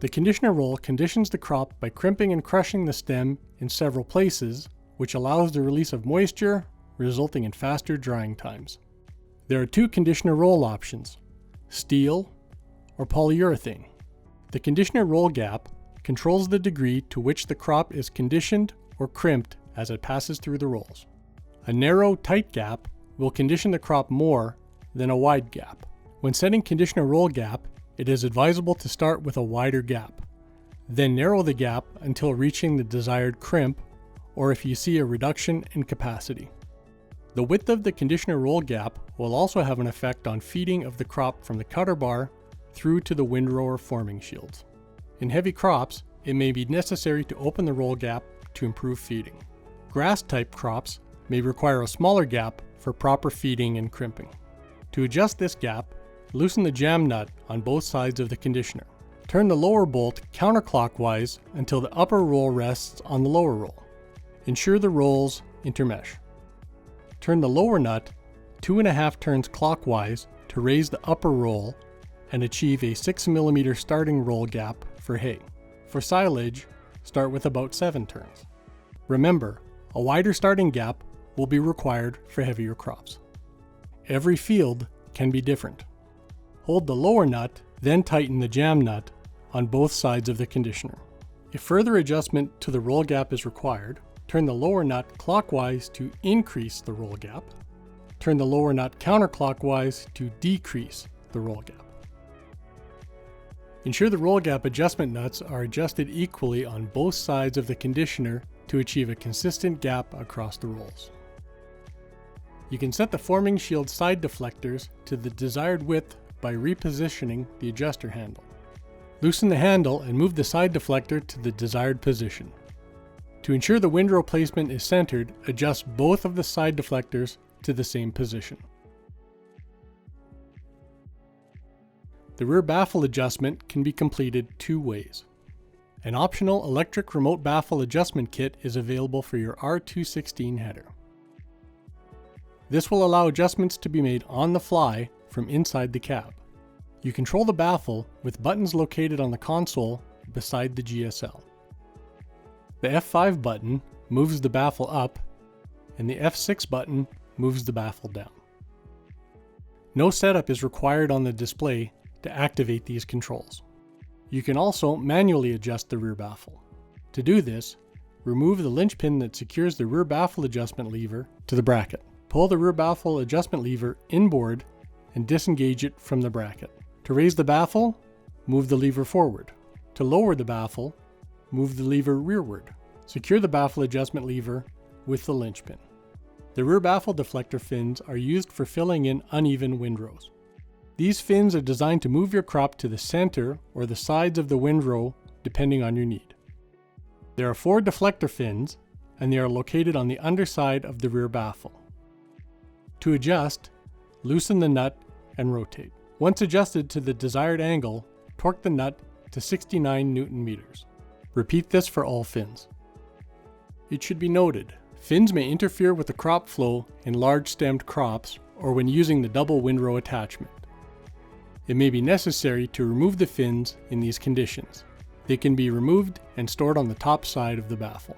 The conditioner roll conditions the crop by crimping and crushing the stem in several places, which allows the release of moisture, resulting in faster drying times. There are two conditioner roll options: steel or polyurethane. The conditioner roll gap controls the degree to which the crop is conditioned or crimped as it passes through the rolls. A narrow, tight gap will condition the crop more than a wide gap. When setting conditioner roll gap, it is advisable to start with a wider gap, then narrow the gap until reaching the desired crimp, or if you see a reduction in capacity. The width of the conditioner roll gap will also have an effect on feeding of the crop from the cutter bar through to the windrower forming shields. In heavy crops, it may be necessary to open the roll gap to improve feeding. Grass-type crops may require a smaller gap for proper feeding and crimping. To adjust this gap, loosen the jam nut on both sides of the conditioner. Turn the lower bolt counterclockwise until the upper roll rests on the lower roll. Ensure the rolls intermesh. Turn the lower nut 2.5 turns clockwise to raise the upper roll and achieve a 6 mm starting roll gap for hay. For silage, start with about 7 turns. Remember, a wider starting gap will be required for heavier crops. Every field can be different. Hold the lower nut, then tighten the jam nut on both sides of the conditioner. If further adjustment to the roll gap is required, turn the lower nut clockwise to increase the roll gap. Turn the lower nut counterclockwise to decrease the roll gap. Ensure the roll gap adjustment nuts are adjusted equally on both sides of the conditioner to achieve a consistent gap across the rolls. You can set the forming shield side deflectors to the desired width by repositioning the adjuster handle. Loosen the handle and move the side deflector to the desired position. To ensure the windrow placement is centered, adjust both of the side deflectors to the same position. The rear baffle adjustment can be completed two ways. An optional electric remote baffle adjustment kit is available for your R216 header. This will allow adjustments to be made on the fly from inside the cab. You control the baffle with buttons located on the console beside the GSL. The F5 button moves the baffle up, and the F6 button moves the baffle down. No setup is required on the display to activate these controls. You can also manually adjust the rear baffle. To do this, remove the linchpin that secures the rear baffle adjustment lever to the bracket. Pull the rear baffle adjustment lever inboard and disengage it from the bracket. To raise the baffle, move the lever forward. To lower the baffle, move the lever rearward. Secure the baffle adjustment lever with the linchpin. The rear baffle deflector fins are used for filling in uneven windrows. These fins are designed to move your crop to the center or the sides of the windrow depending on your need. There are 4 deflector fins, and they are located on the underside of the rear baffle. To adjust, loosen the nut and rotate. Once adjusted to the desired angle, torque the nut to 69 Nm. Repeat this for all fins. It should be noted, fins may interfere with the crop flow in large stemmed crops or when using the double windrow attachment. It may be necessary to remove the fins in these conditions. They can be removed and stored on the top side of the baffle.